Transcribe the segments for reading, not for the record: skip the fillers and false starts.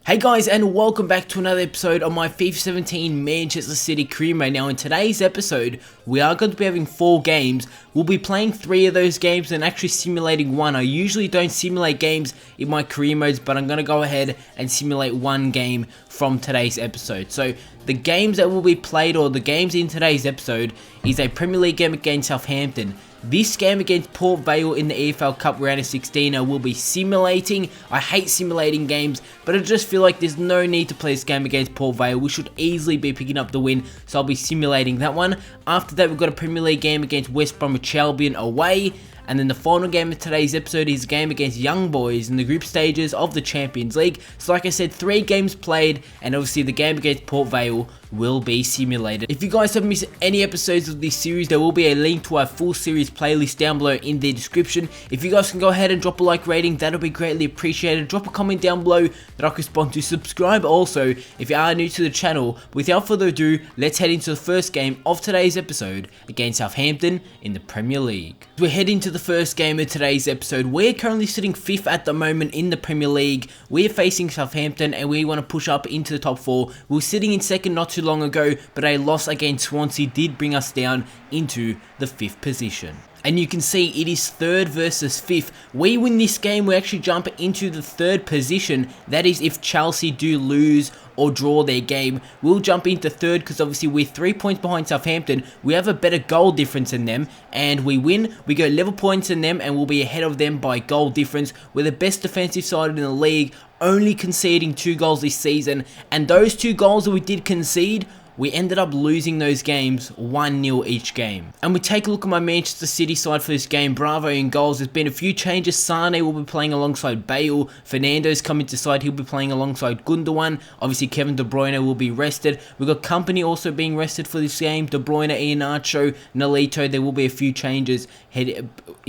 Hey guys, and welcome back to another episode of my FIFA 17 Manchester City career mode. Now in today's episode, we are going to be having 4 games. We'll be playing 3 of those games and actually simulating 1. I usually don't simulate games in my career modes, but I'm going to go ahead and simulate 1 game from today's episode. So the games that will be played, or the games in today's episode, is a Premier League game against Southampton. This game against Port Vale in the EFL Cup round of 16 I will be simulating. I hate simulating games, but I just feel like there's no need to play this game against Port Vale. We should easily be picking up the win, so I'll be simulating that one. After that, we've got a Premier League game against West Bromwich Albion away. And then the final game of today's episode is a game against Young Boys in the group stages of the Champions League. So like I said, 3 games played, and obviously the game against Port Vale will be simulated. If you guys have missed any episodes of this series, there will be a link to our full series playlist down below in the description. If you guys can go ahead and drop a like rating, that'll be greatly appreciated. Drop a comment down below that I can respond to. Subscribe also if you are new to the channel. Without further ado, let's head into the first game of today's episode against Southampton in the Premier League. We're heading to the first game of today's episode. We're currently sitting 5th at the moment in the Premier League. We're facing Southampton and we want to push up into the top 4. We were sitting in 2nd not too long ago, but a loss against Swansea did bring us down into the 5th position. And you can see it is 3rd versus 5th. We win this game, we actually jump into the 3rd position. That is if Chelsea do lose or draw their game. We'll jump into 3rd because obviously we're 3 points behind Southampton. We have a better goal difference than them, and we win. We go level points than them, and we'll be ahead of them by goal difference. We're the best defensive side in the league, only conceding 2 goals this season. And those 2 goals that we did concede, we ended up losing those games 1-0 each game. And we take a look at my Manchester City side for this game. Bravo in goals. There's been a few changes. Sane will be playing alongside Bale. Fernando's coming to side. He'll be playing alongside Gundogan. Obviously, Kevin De Bruyne will be rested. We've got Company also being rested for this game. De Bruyne, Iheanacho, Nolito. There will be a few changes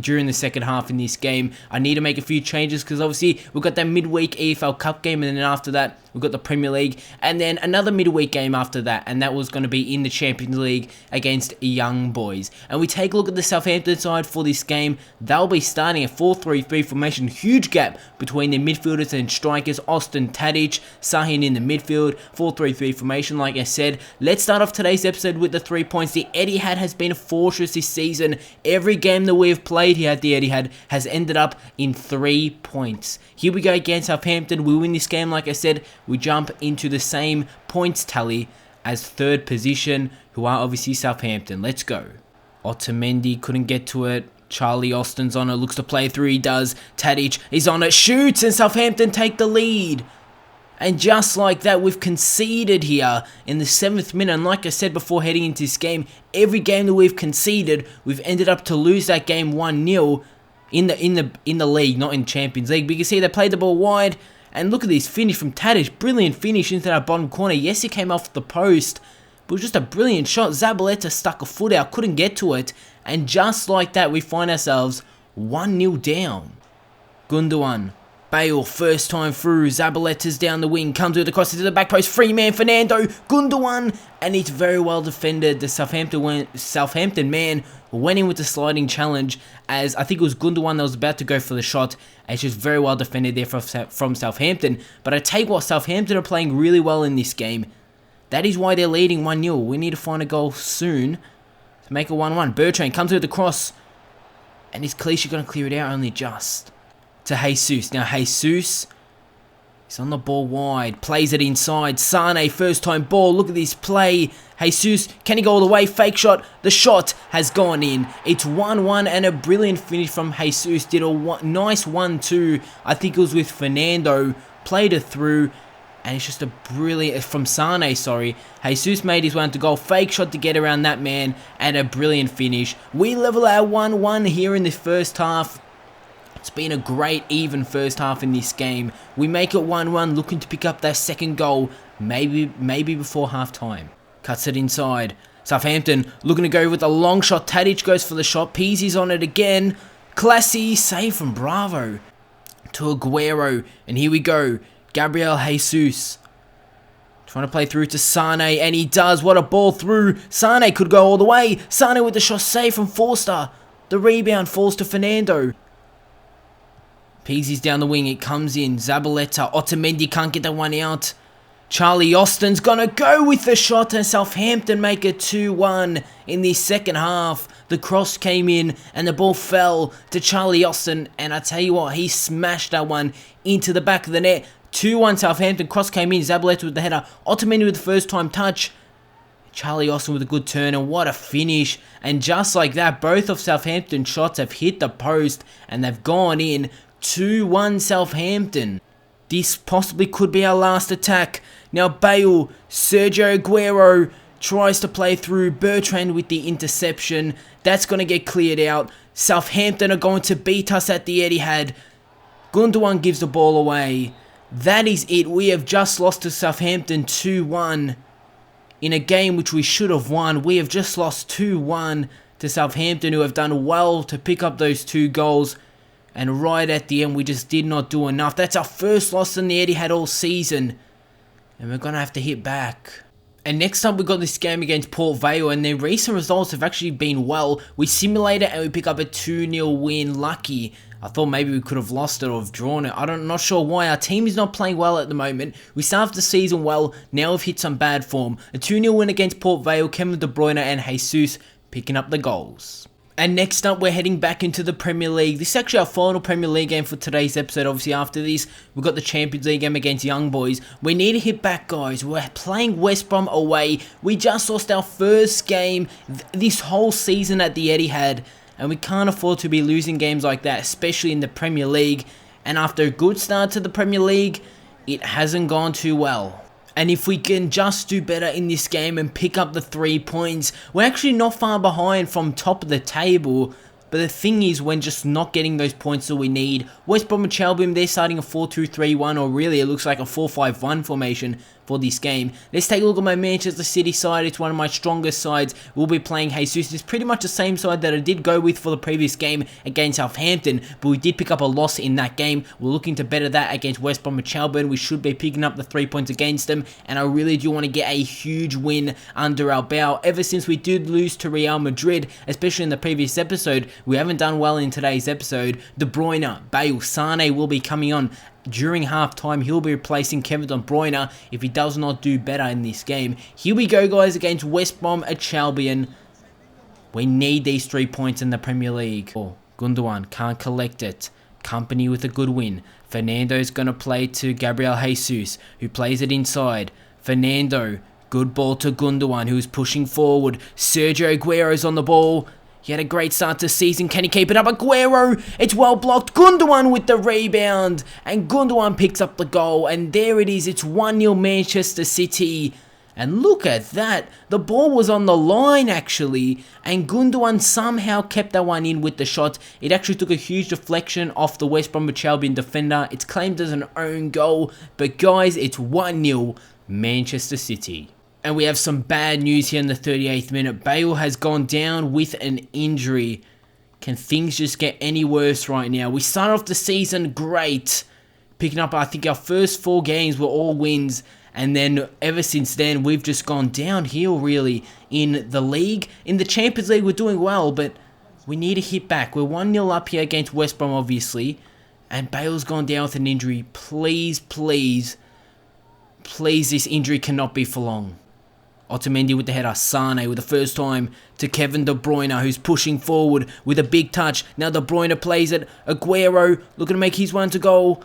during the second half in this game. I need to make a few changes because obviously we've got that midweek EFL Cup game, and then after that we've got the Premier League, and then another midweek game after that, and that was going to be in the Champions League against Young Boys. And we take a look at the Southampton side for this game. They'll be starting a 4-3-3 formation. Huge gap between their midfielders and strikers. Austin, Tadic, Sahin in the midfield. 4-3-3 formation, like I said. Let's start off today's episode with the 3 points. The Etihad has been a fortress this season. Every game that we have played here at the Etihad has ended up in 3 points. Here we go against Southampton. We win this game, like I said. We jump into the same points tally as 3rd position, who are obviously Southampton. Let's go. Otamendi couldn't get to it. Charlie Austin's on it, looks to play through, he does. Tadic is on it, shoots, and Southampton take the lead. And just like that, we've conceded here in the 7th minute. And like I said before heading into this game, every game that we've conceded, we've ended up to lose that game 1-0 in the league, not in Champions League. But you can see they played the ball wide. And look at this finish from Tadic. Brilliant finish into that bottom corner. Yes, it came off the post, but it was just a brilliant shot. Zabaleta stuck a foot out, couldn't get to it. And just like that, we find ourselves 1-0 down. Gundogan. Bale, first time through. Zabaleta's down the wing. Comes with the cross into the back post. Free man, Fernando. Gundogan. And it's very well defended. The Southampton man went in with the sliding challenge, as I think it was Gundogan that was about to go for the shot. And it's just very well defended there from Southampton. But I tell you what, Southampton are playing really well in this game. That is why they're leading 1-0. We need to find a goal soon to make it 1-1. Bertrand comes with the cross. And is Clichy going to clear it out? Only just. To Jesus. Now Jesus, he's on the ball wide, plays it inside. Sane, first time ball, look at this play. Jesus, can he go all the way? Fake shot, the shot has gone in. It's 1-1 and a brilliant finish from Jesus. Did a nice 1-2, I think it was with Fernando, played it through. And it's just a brilliant, from Sane, sorry. Jesus made his way into goal. Fake shot to get around that man, and a brilliant finish. We level our 1-1 here in the first half. It's been a great even first half in this game. We make it 1-1, looking to pick up that second goal, maybe before half time. Cuts it inside. Southampton looking to go with a long shot. Tadic goes for the shot. Pizzi's on it again. Classy save from Bravo to Aguero. And here we go. Gabriel Jesus trying to play through to Sane, and he does. What a ball through. Sane could go all the way. Sane with the shot, save from Forster. The rebound falls to Fernando. Peasy's down the wing, it comes in. Zabaleta, Otamendi can't get that one out. Charlie Austin's gonna go with the shot and Southampton make it 2-1 in the second half. The cross came in and the ball fell to Charlie Austin, and I tell you what, he smashed that one into the back of the net. 2-1 Southampton, cross came in, Zabaleta with the header, Otamendi with the first time touch. Charlie Austin with a good turn, and what a finish. And just like that, both of Southampton's shots have hit the post and they've gone in. 2-1 Southampton. This possibly could be our last attack. Now Bale, Sergio Aguero tries to play through. Bertrand with the interception. That's going to get cleared out. Southampton are going to beat us at the Etihad. Gundogan gives the ball away. That is it. We have just lost to Southampton 2-1. In a game which we should have won. We have just lost 2-1 to Southampton, who have done well to pick up those 2 goals. And right at the end, we just did not do enough. That's our first loss in the Etihad all season. And we're going to have to hit back. And next up, we got this game against Port Vale. And their recent results have actually been well. We simulate it and we pick up a 2-0 win. Lucky. I thought maybe we could have lost it or have drawn it. I'm not sure why. Our team is not playing well at the moment. We started the season well. Now we've hit some bad form. A 2-0 win against Port Vale. Kevin De Bruyne and Jesus picking up the goals. And next up, we're heading back into the Premier League. This is actually our final Premier League game for today's episode. Obviously, after this, we've got the Champions League game against Young Boys. We need to hit back, guys. We're playing West Brom away. We just lost our first game this whole season at the Etihad. And we can't afford to be losing games like that, especially in the Premier League. And after a good start to the Premier League, it hasn't gone too well. And if we can just do better in this game and pick up the 3 points, we're actually not far behind from top of the table. But the thing is, we're just not getting those points that we need. West Bromwich Albion, they're starting a 4-2-3-1, or really it looks like a 4-5-1 formation for this game. Let's take a look at my Manchester City side. It's one of my strongest sides. We'll be playing Jesus. It's pretty much the same side that I did go with for the previous game against Southampton, but we did pick up a loss in that game. We're looking to better that against West Bromwich Albion. We should be picking up the 3 points against them, and I really do want to get a huge win under our belt. Ever since we did lose to Real Madrid, especially in the previous episode, we haven't done well in today's episode. De Bruyne, Bale, Sane will be coming on during half-time. He'll be replacing Kevin De Bruyne if he does not do better in this game. Here we go, guys, against West Bromwich Albion. We need these 3 points in the Premier League. Oh, Gundogan can't collect it. Company with a good win. Fernando's going to play to Gabriel Jesus, who plays it inside. Fernando, good ball to Gundogan, who's pushing forward. Sergio Aguero's on the ball. He had a great start to the season. Can he keep it up? Aguero, it's well blocked. Gundogan with the rebound. And Gundogan picks up the goal. And there it is. It's 1-0 Manchester City. And look at that. The ball was on the line, actually. And Gundogan somehow kept that one in with the shot. It actually took a huge deflection off the West Bromwich Albion defender. It's claimed as an own goal. But guys, it's 1-0 Manchester City. And we have some bad news here in the 38th minute. Bale has gone down with an injury. Can things just get any worse right now? We started off the season great. Picking up, I think, our first 4 games were all wins. And then, ever since then, we've just gone downhill, really, in the league. In the Champions League, we're doing well, but we need to hit back. We're 1-0 up here against West Brom, obviously. And Bale's gone down with an injury. Please, please, please, this injury cannot be for long. Otamendi with the header, Sane with the first time to Kevin De Bruyne, who's pushing forward with a big touch. Now De Bruyne plays it. Aguero looking to make his one to goal.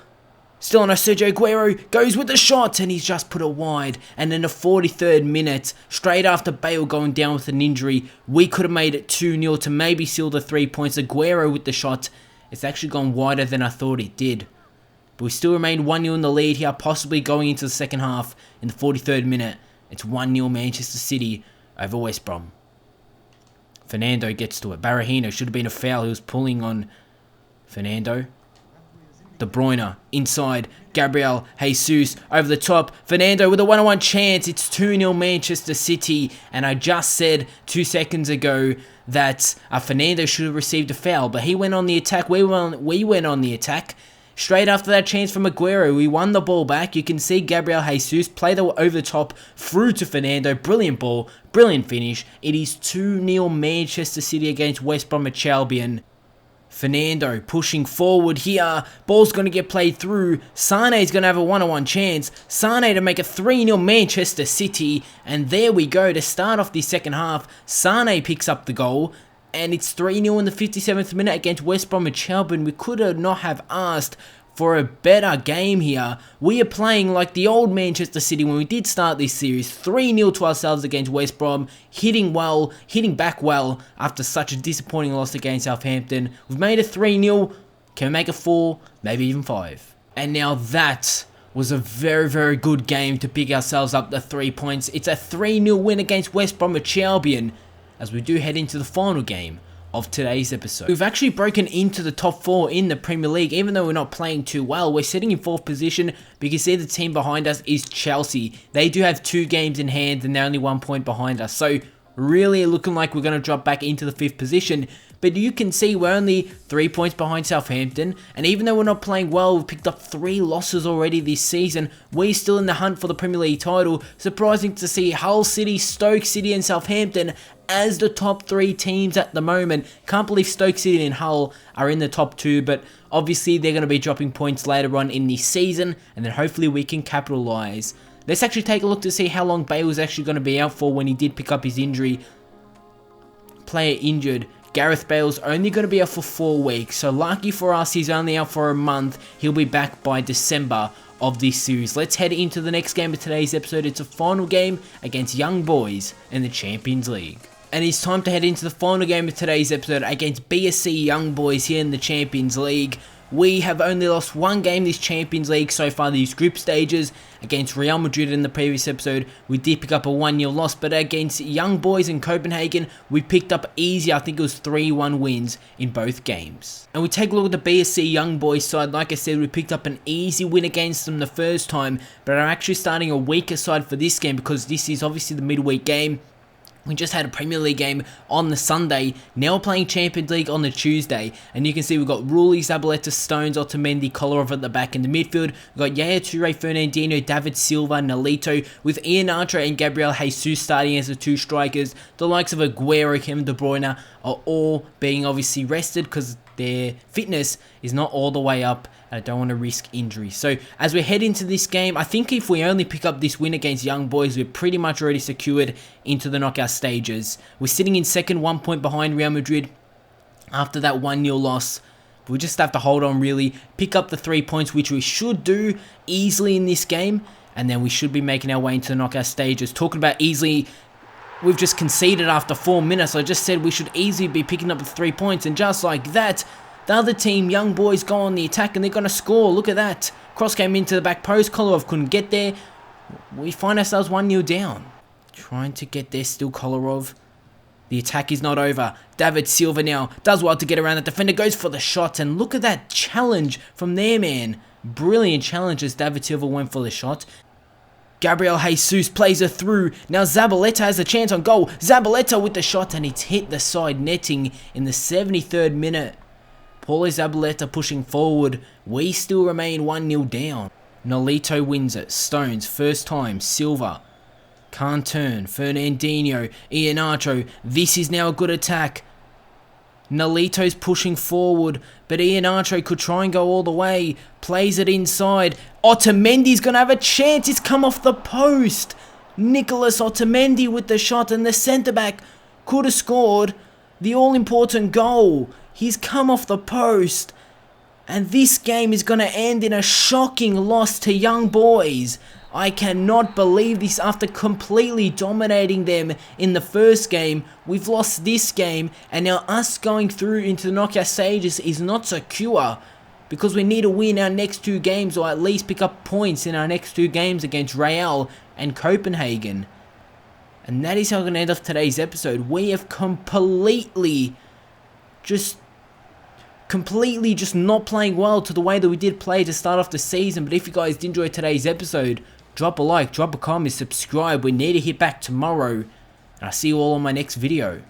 Still on a Sergio Aguero, goes with the shot, and he's just put it wide. And in the 43rd minute, straight after Bale going down with an injury, we could have made it 2-0 to maybe seal the 3 points. Aguero with the shot. It's actually gone wider than I thought it did. But we still remain 1-0 in the lead here, possibly going into the second half in the 43rd minute. It's 1-0 Manchester City over West Brom. Fernando gets to it. Barahino should have been a foul. He was pulling on Fernando. De Bruyne inside. Gabriel Jesus over the top. Fernando with a 1-on-1 chance. It's 2-0 Manchester City. And I just said 2 seconds ago that Fernando should have received a foul. But he went on the attack. We went on the attack. Straight after that chance from Aguero, we won the ball back. You can see Gabriel Jesus play over the top through to Fernando. Brilliant ball, brilliant finish. It is 2-0 Manchester City against West Bromwich Albion. Fernando pushing forward here. Ball's going to get played through. Sane's going to have a one-on-one chance. Sane to make a 3-0 Manchester City. And there we go to start off the second half. Sane picks up the goal. And it's 3-0 in the 57th minute against West Bromwich Albion. We could not have asked for a better game here. We are playing like the old Manchester City when we did start this series. 3-0 to ourselves against West Brom. Hitting back well after such a disappointing loss against Southampton. We've made a 3-0. Can we make a 4? Maybe even 5. And now that was a very, very good game to pick ourselves up the 3 points. It's a 3-0 win against West Bromwich Albion as we do head into the final game of today's episode. We've actually broken into the top 4 in the Premier League, even though we're not playing too well. We're sitting in 4th position, but you can see the team behind us is Chelsea. They do have 2 games in hand and they're only 1 point behind us. So really looking like we're going to drop back into the 5th position. But you can see we're only 3 points behind Southampton. And even though we're not playing well, we've picked up 3 losses already this season. We're still in the hunt for the Premier League title. Surprising to see Hull City, Stoke City and Southampton as the top 3 teams at the moment. Can't believe Stoke City and Hull are in the top 2. But obviously they're going to be dropping points later on in the season. And then hopefully we can capitalise. Let's actually take a look to see how long Bale was actually going to be out for when he did pick up his injury. Player injured. Gareth Bale's only going to be out for 4 weeks, so lucky for us he's only out for a month. He'll be back by December of this series. Let's head into the next game of today's episode. It's a final game against Young Boys in the Champions League. And it's time to head into the final game of today's episode against BSC Young Boys here in the Champions League. We have only lost 1 game this Champions League so far, these group stages. Against Real Madrid in the previous episode, we did pick up a 1-0 loss, but against Young Boys in Copenhagen, we picked up easy, I think it was 3-1 wins in both games. And we take a look at the BSC Young Boys side. Like I said, we picked up an easy win against them the first time, but I'm actually starting a weaker side for this game because this is obviously the midweek game. We just had a Premier League game on the Sunday. Now we're playing Champions League on the Tuesday. And you can see we've got Rulli, Zabaleta, Stones, Otamendi, Kolarov at the back in the midfield. We've got Yaya Toure, Fernandinho, David Silva, Nolito, with Iheanacho and Gabriel Jesus starting as the 2 strikers. The likes of Aguero, Kevin De Bruyne are all being obviously rested because their fitness is not all the way up. I don't want to risk injury. So as we head into this game, I think if we only pick up this win against Young Boys, we're pretty much already secured into the knockout stages. We're sitting in second, 1 point behind Real Madrid after that 1-0 loss. We just have to hold on really, pick up the 3 points, which we should do easily in this game. And then we should be making our way into the knockout stages. Talking about easily, we've just conceded after 4 minutes. I just said we should easily be picking up the 3 points. And just like that, the other team, Young Boys, go on the attack and they're going to score. Look at that. Cross came into the back post. Kolarov couldn't get there. We find ourselves 1-0 down. Trying to get there still, Kolarov. The attack is not over. David Silva now does well to get around the defender. Goes for the shot. And look at that challenge from their man. Brilliant challenge as David Silva went for the shot. Gabriel Jesus plays her through. Now Zabaleta has a chance on goal. Zabaleta with the shot and it's hit the side netting in the 73rd minute. Paulo Zabaleta pushing forward. We still remain 1-0 down. Nolito wins it. Stones, first time. Silva. Can't turn. Fernandinho. Iheanacho. This is now a good attack. Nolito's pushing forward. But Iheanacho could try and go all the way. Plays it inside. Otamendi's going to have a chance. It's come off the post. Nicolas Otamendi with the shot. And the centre-back could have scored the all-important goal. He's come off the post. And this game is going to end in a shocking loss to Young Boys. I cannot believe this. After completely dominating them in the first game, we've lost this game. And now us going through into the knockout stages is not secure. Because we need to win our next 2 games or at least pick up points in our next 2 games against Real and Copenhagen. And that is how I'm going to end off today's episode. We have completely just not playing well to the way that we did play to start off the season. But if you guys did enjoy today's episode, drop a like, drop a comment, subscribe. We need to hit back tomorrow. And I'll see you all on my next video.